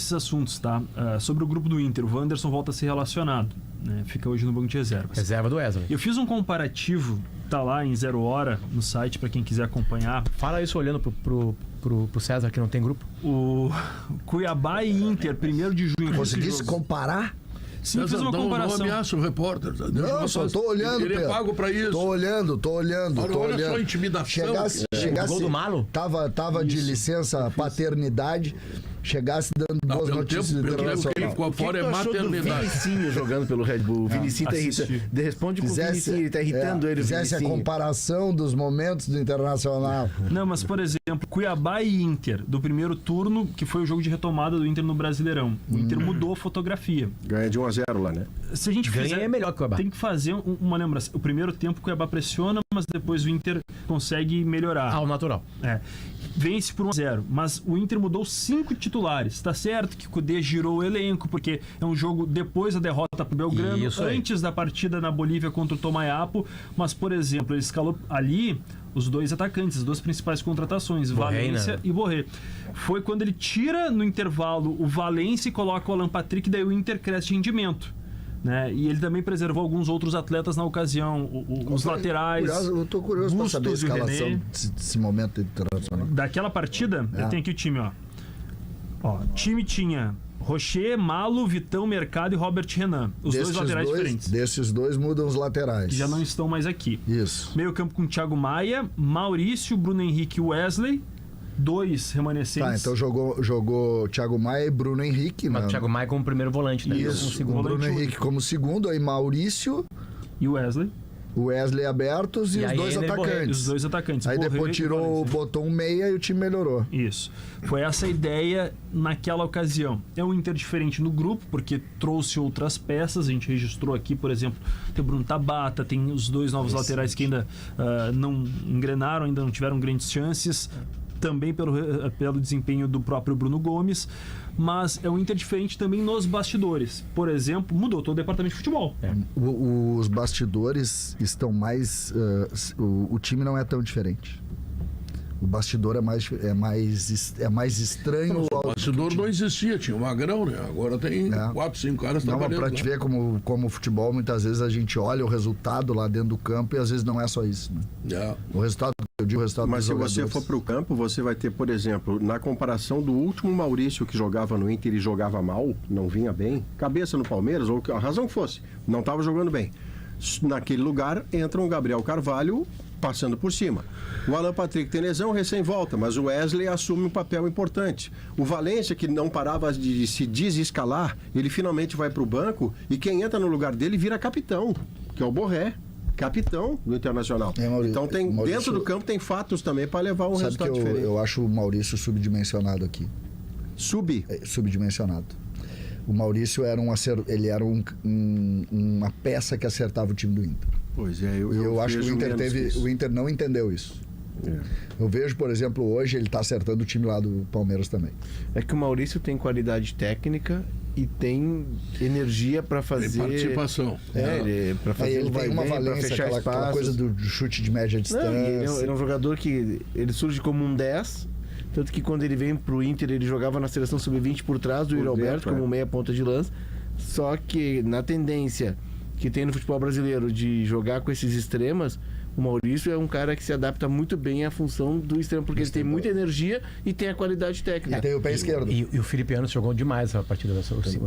esses assuntos, tá? Sobre o grupo do Inter, o Wanderson volta a ser relacionado, né? Fica hoje no banco de reservas. Reserva do Wesley. Eu fiz um comparativo, tá lá em 0 hora no site para quem quiser acompanhar. Fala isso olhando pro César, que não tem grupo. O Cuiabá e Inter, 1º de junho. Conseguisse comparar? Sim, fiz uma comparação. Não ameaça o repórter. Não, só tô olhando, Ele Pedro. é pago pra isso. Tô olhando. Olha só a intimidação. Chegasse, Gol do Malo? Tava de licença paternidade, chegasse dando boas notícias internacionais. Qual fora é maternidade. Vinicinho jogando pelo Red Bull. O Vinicinho tá irritando. Responde com o Vinicinho, ele tá irritando ele. Fizesse a comparação dos momentos do Internacional. Não, mas por exemplo, Cuiabá e Inter, do primeiro turno, que foi o jogo de retomada do Inter no Brasileirão. O Inter mudou a fotografia. Ganha de 1-0 lá, né? Se a gente Ganha fizer, é melhor que o Cuiabá. tem que fazer uma lembrança. O primeiro tempo o Cuiabá pressiona, mas depois o Inter consegue melhorar. Ao natural. Vence por 1-0, mas o Inter mudou 5 titulares. Tá certo que o Cudê girou o elenco, porque é um jogo depois da derrota pro Belgrano, antes da partida na Bolívia contra o Tomayapo, mas, por exemplo, ele escalou ali os 2 atacantes, as 2 principais contratações, Valência e Borré. Foi quando ele tira no intervalo o Valência e coloca o Alan Patrick, daí o Inter cresce de rendimento. Né? E ele também preservou alguns outros atletas na ocasião, os laterais. Eu tô curioso para saber a escalação desse momento internacional. Daquela partida, eu tenho aqui o time, ó. Time tinha Rocher, Malo, Vitão, Mercado e Robert Renan. Os 2 laterais diferentes. Desses 2 mudam os laterais. Que já não estão mais aqui. Isso. Meio campo com Thiago Maia, Maurício, Bruno Henrique e Wesley. 2 remanescentes. Tá, então jogou Thiago Maia e Bruno Henrique. Mas o Thiago Maia como primeiro volante, né? Isso, o Bruno Henrique como segundo, aí Maurício e Wesley. O Wesley abertos e os 2 atacantes. Os 2 atacantes. Aí depois botou um meia e o time melhorou. Isso. Foi essa a ideia naquela ocasião. É um Inter diferente no grupo, porque trouxe outras peças. A gente registrou aqui, por exemplo, tem o Bruno Tabata, tem os 2 novos laterais que ainda não engrenaram, ainda não tiveram grandes chances. Também pelo desempenho do próprio Bruno Gomes, mas é um Inter diferente também nos bastidores. Por exemplo, mudou todo o departamento de futebol. Os bastidores estão mais... o time não é tão diferente. O bastidor é mais estranho. O bastidor não existia, tinha o Magrão, né? Agora tem 4, 5 caras trabalhando. Não, pra te ver como o futebol, muitas vezes a gente olha o resultado lá dentro do campo e às vezes não é só isso, né? O resultado, eu digo o resultado Mas dos se jogadores. você for pro campo, você vai ter, por exemplo, na comparação do último Maurício que jogava no Inter e jogava mal, não vinha bem, cabeça no Palmeiras, ou a razão que fosse, não estava jogando bem. Naquele lugar entra um Gabriel Carvalho passando por cima. O Alan Patrick tem lesão, recém volta, mas o Wesley assume um papel importante. O Valência, que não parava de se desescalar, ele finalmente vai para o banco e quem entra no lugar dele vira capitão, que é o Borré, capitão do Internacional. Então dentro do campo tem fatos também para levar um resultado diferente. Eu acho o Maurício subdimensionado aqui. Subdimensionado. O Maurício era uma peça que acertava o time do Inter. Pois é, eu acho que o Inter não entendeu isso. Eu vejo, por exemplo, hoje ele está acertando o time lá do Palmeiras também. É que o Maurício tem qualidade técnica e tem energia para fazer... Tem participação. Para fazer ele tem uma valência, aquela coisa do chute de média distância. Ele é um jogador que ele surge como um 10, tanto que quando ele vem pro Inter, ele jogava na seleção sub-20 por trás do Yuri Alberto, como meia ponta de lança. Só que na tendência que tem no futebol brasileiro de jogar com esses extremas, o Maurício é um cara que se adapta muito bem à função do extremo, porque ele tem muita energia e tem a qualidade técnica. E tem o pé esquerdo. E o Felipe Anderson jogou demais essa partida,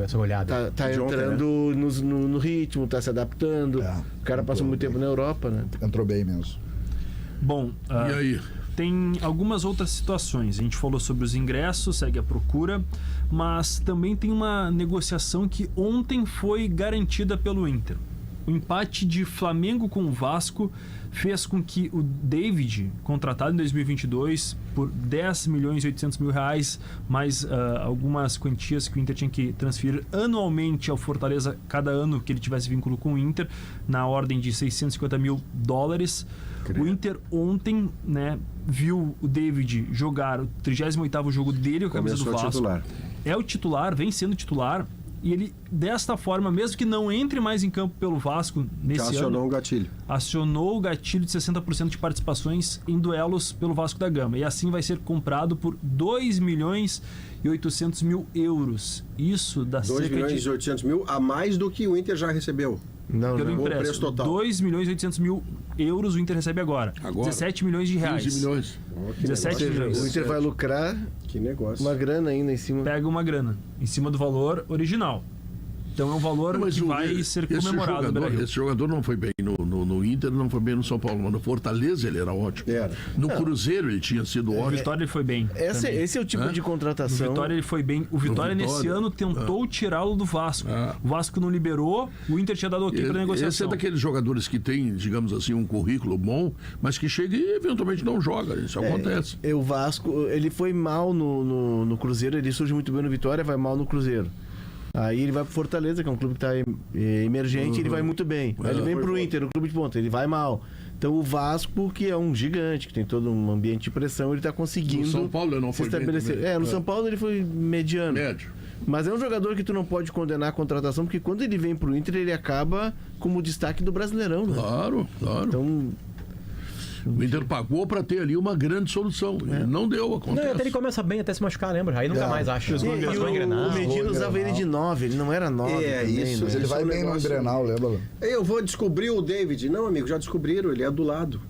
essa olhada. Tá entrando no ritmo, tá se adaptando. O cara passou muito tempo na Europa, né? Entrou bem mesmo. Bom, e aí? Tem algumas outras situações. A gente falou sobre os ingressos, segue a procura, mas também tem uma negociação que ontem foi garantida pelo Inter. O empate de Flamengo com o Vasco fez com que o David, contratado em 2022 por 10 milhões e 800 mil reais, mais algumas quantias que o Inter tinha que transferir anualmente ao Fortaleza cada ano que ele tivesse vínculo com o Inter, na ordem de 650 mil dólares. O Inter ontem, né, viu o David jogar o 38º jogo dele com a camisa do Vasco. Titular. É o titular, vem sendo titular. E ele, desta forma, mesmo que não entre mais em campo pelo Vasco nesse acionou ano, um gatilho. acionou o gatilho de 60% de participações em duelos pelo Vasco da Gama. E assim vai ser comprado por 2.800.000 euros. Isso dá 2.800.000 a mais do que o Inter já recebeu. Não, pelo não. O preço empréstimo. total. 2.800.000 euros o Inter recebe agora. 17 milhões de reais. 15 milhões. 17 milhões. O Inter vai lucrar Que negócio. uma grana ainda em cima. Pega uma grana em cima do valor original. Então é um valor Mas que vai ser comemorado no Beira-Rio. Esse jogador não foi bem no Inter, não foi bem no São Paulo, mas no Fortaleza ele era ótimo. Era. No Cruzeiro ele tinha sido O ótimo. Vitória ele foi bem. Esse é o tipo de O contratação. Vitória ele foi bem. O Vitória nesse Vitória. ano tentou tirá-lo do Vasco. Ah. O Vasco não liberou, o Inter tinha dado ok para Esse negociação. é daqueles jogadores que tem, digamos assim, um currículo bom, mas que chega e eventualmente não joga. Isso acontece. O Vasco, ele foi mal no Cruzeiro, ele surge muito bem no Vitória, vai mal no Cruzeiro. Aí ele vai pro Fortaleza, que é um clube que está emergente, ele vai muito bem. Aí ele vem pro Inter, o clube de ponta, ele vai mal. Então o Vasco, que é um gigante, que tem todo um ambiente de pressão, ele está conseguindo No São Paulo ele não se foi bem estabelecer. também. No São Paulo ele foi mediano. Médio. Mas é um jogador que tu não pode condenar a contratação, porque quando ele vem pro Inter, ele acaba como destaque do Brasileirão, né? Claro. Então, O Inter pagou para ter ali uma grande solução. E não deu, Não, acontece. e até ele começa bem até se machucar, lembra? Aí nunca mais acha. e o Medina usava ele de 9, ele não era 9 também, isso. né? Ele vai é um bem no negócio- Grenal, lembra? Eu vou descobrir o David. Não, amigo, já descobriram, ele é do lado.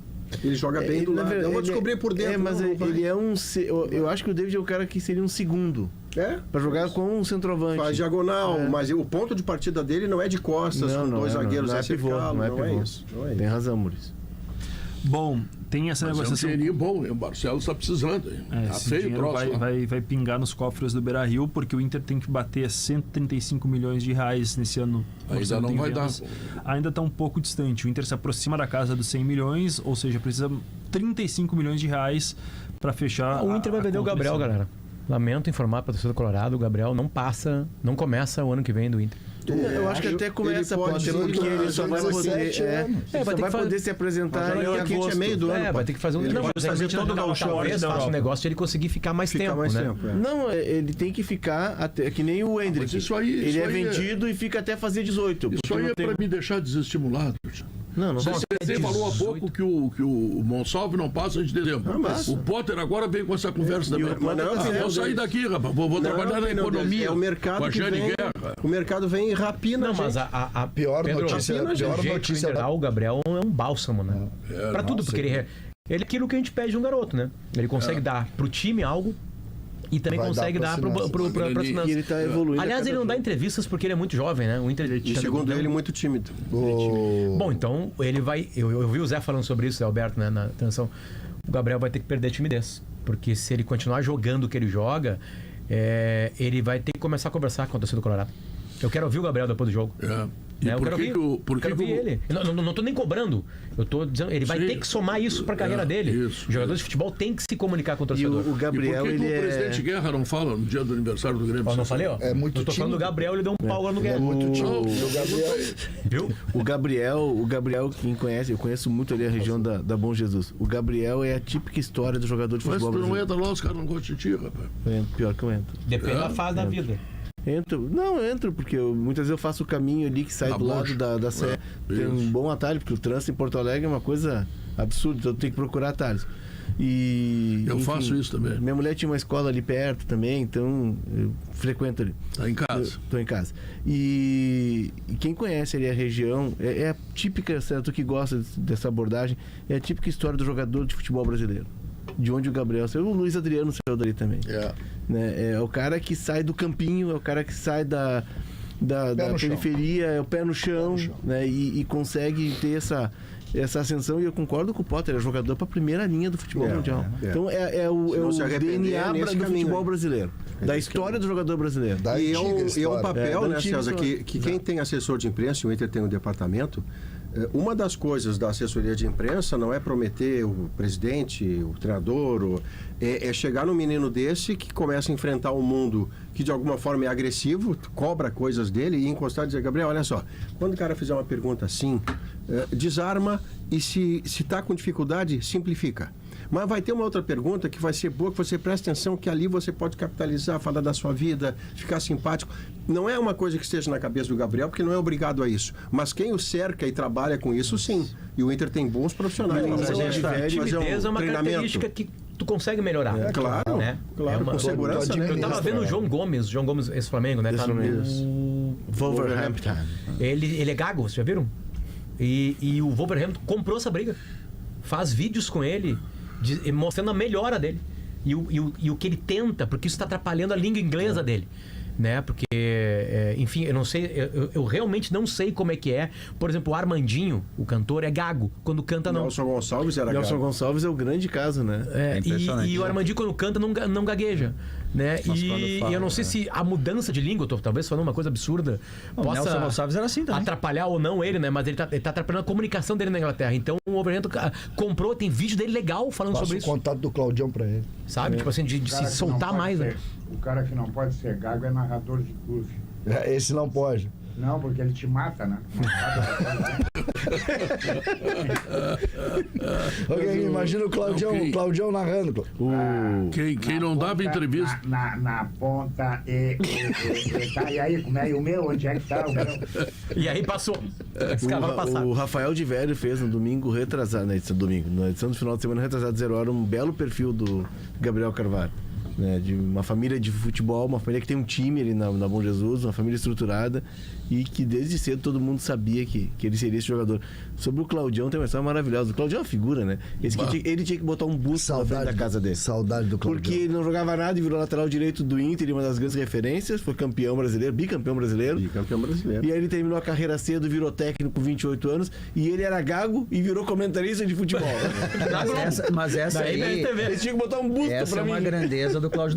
Ele joga bem Ele, do na lado. verdade, Eu vou ele descobrir por dentro. mas não vai. ele é um... Eu acho que o David é o cara que seria um segundo. Pra jogar com um centroavante. Faz diagonal, mas o ponto de partida dele não é de costas, com dois zagueiros não é pivô, cercá-lo, não é pivô. isso. Não é Tem isso. razão, Maurício. Bom, tem essa Mas é um negociação. dinheirinho bom, hein? O Barcelos está precisando. Hein? Tá Esse feio o dinheiro troço. lá. vai pingar nos cofres do Beira-Rio, porque o Inter tem que bater 135 milhões de reais nesse ano. Ainda orçamento não em vai dar. vendas. Ainda está um pouco distante. O Inter se aproxima da casa dos 100 milhões, ou seja, precisa 35 milhões de reais para fechar. O Inter vai vender o conta Gabriel, desse ano. galera. Lamento informar para a torcida do Colorado, o Gabriel não começa o ano que vem do Inter. Eu acho que até começa, ele pode Potter, porque ele só vai poder, 17 anos. ele só vai poder se apresentar em Janeiro quente agosto. é meio do ano. Vai ter que fazer um... Ele Não, pode mas fazer realmente todo o gauchão talvez da faça um Europa. negócio de ele conseguir ficar mais Fica tempo, mais né? tempo, é. Não, ele tem que ficar até que nem o Hendrick. mas isso aí- ele isso é aí é- vendido e fica até fazer 18. Isso porque aí não é tem- para me deixar desestimulado. Não Você vai. falou há pouco que o Monsalve não passa de dezembro. passa. O Potter agora vem com essa conversa E também. o Potter tá Eu certo, vou sair deles. daqui, rapaz. Vou trabalhar na Não, economia. é o mercado com a que Jane vem, Guerra. o mercado vem e rapina Não, a mas gente. a Pior Pedro, notícia- o pior jeito que notícia o Inter da- dá, o Gabriel é um bálsamo, né? Pra tudo, porque ele é aquilo que a gente pede de um garoto, né? Ele consegue dar pro time algo e também Vai consegue dar dar pra pra E finanças. E ele tá evoluindo. Aliás, ele não dá entrevistas porque ele é muito jovem, né? O Inter E segundo ele, muito tímido. Bom, então ele vai. Eu vi o Zé falando sobre isso, Zé Alberto, né, na transmissão. O Gabriel vai ter que perder a timidez. Porque se ele continuar jogando o que ele joga, ele vai ter que começar a conversar com a torcida do Colorado. Eu quero ouvir o Gabriel depois do jogo. É. E Né? Eu por quero que ouvir, que o... Por que quero que ouvir o- ele. Não tô nem cobrando. Eu tô dizendo, ele vai Sim. ter que somar isso pra carreira dele. Isso, Os jogadores de futebol têm que se comunicar com o E torcedor. o Gabriel, e por que ele o presidente é... Guerra não fala no dia do aniversário do Grêmio? Ó, não falei, ó. É muito eu tô falando do tímido. Gabriel, ele deu um pau agora no Guerra. Não, O Gabriel, Viu? O Gabriel, quem conhece, eu conheço muito ali a região da Bom Jesus. O Gabriel é a típica história do jogador de mas futebol tu não brasileiro. entra lá, os caras não gostam de ti, rapaz. Eu entro, pior que eu entro. Depende da fase da vida. Entro, porque muitas vezes eu faço o caminho ali que sai Tá do bom. lado da Sé. Tem um isso. bom atalho, porque o trânsito em Porto Alegre é uma coisa absurda, então eu tenho que procurar atalhos. E, Eu faço isso também. Minha mulher tinha uma escola ali perto também, então eu frequento ali. Tá em casa. Estou em casa. E quem conhece ali a região, é a típica, certo, que gosta dessa abordagem, é a típica história do jogador de futebol brasileiro. De onde o Gabriel saiu, o Luiz Adriano saiu dali também. Né? É o cara que sai do campinho, é o cara que sai da no periferia, é o pé no chão, né? E consegue ter essa ascensão. E eu concordo com o Potter, é jogador para a primeira linha do futebol mundial. Então é o Se arrepender, DNA nesse do caminho futebol aí. brasileiro, da história do jogador brasileiro. da E é antiga um história. papel, da né, antiga César, história. que quem tem assessor de imprensa, e o Inter tem um departamento, uma das coisas da assessoria de imprensa não é prometer o presidente, o treinador, é chegar num menino desse que começa a enfrentar um mundo que de alguma forma é agressivo, cobra coisas dele e encostar e dizer, Gabriel, olha só, quando o cara fizer uma pergunta assim, desarma e se está com dificuldade, simplifica. Mas vai ter uma outra pergunta que vai ser boa, que você presta atenção, que ali você pode capitalizar, falar da sua vida, ficar simpático. Não é uma coisa que esteja na cabeça do Gabriel, porque não é obrigado a isso. Mas quem o cerca e trabalha com isso, sim. E o Inter tem bons profissionais. Mas a timidez é uma treinamento. característica que tu consegue melhorar. Claro, né? claro, com segurança, né? Eu tava vendo o João Gomes, esse Flamengo, né? Tá no Wolverhampton. Ele é gago, vocês já viram? E o Wolverhampton comprou essa briga. Faz vídeos com ele, mostrando a melhora dele. E o que ele tenta, porque isso está atrapalhando a língua inglesa dele. Né? Porque, enfim, eu não sei, eu realmente não sei como é que é. Por exemplo, o Armandinho, o cantor, é gago. Quando canta, não. Nelson Gonçalves era Nelson gago. Gonçalves é o grande caso, né? E o Armandinho, quando canta, não gagueja. Né? E eu não sei se a mudança de língua, eu tô talvez falando uma coisa absurda, O Nelson Gonçalves era assim também. atrapalhar ou não ele, né? Mas ele tá atrapalhando a comunicação dele na Inglaterra. Então o Wolverhampton comprou, tem vídeo dele legal falando Passa sobre o isso. contato do Claudião pra ele. Sabe? Tipo assim, de se soltar mais, né? O cara que não pode ser gago é narrador de clube. Esse não pode. Não, porque ele te mata, né? Ok, imagina o Claudião narrando. Quem não dava entrevista. Na ponta tá, e aí, como é? E o meu? Onde é que tá o meu? E aí passou. Esse cavalo passado. O Rafael de Velho fez no domingo retrasado, na edição do final de semana retrasado 0 hora, um belo perfil do Gabriel Carvalho. Né, de uma família de futebol, uma família que tem um time ali na Bom Jesus, uma família estruturada e que desde cedo todo mundo sabia que ele seria esse jogador. Sobre o Claudião tem uma história maravilhosa. O Claudião é uma figura, né? Ele tinha que botar um busto na frente da casa dele. Saudade do Claudião. Porque ele não jogava nada e virou lateral direito do Inter, uma das grandes referências, foi campeão brasileiro, bicampeão brasileiro. E aí ele terminou a carreira cedo, virou técnico com 28 anos e ele era gago e virou comentarista de futebol. Mas essa aí, Ele tinha que botar um busto essa pra é mim. uma grandeza do Cláudio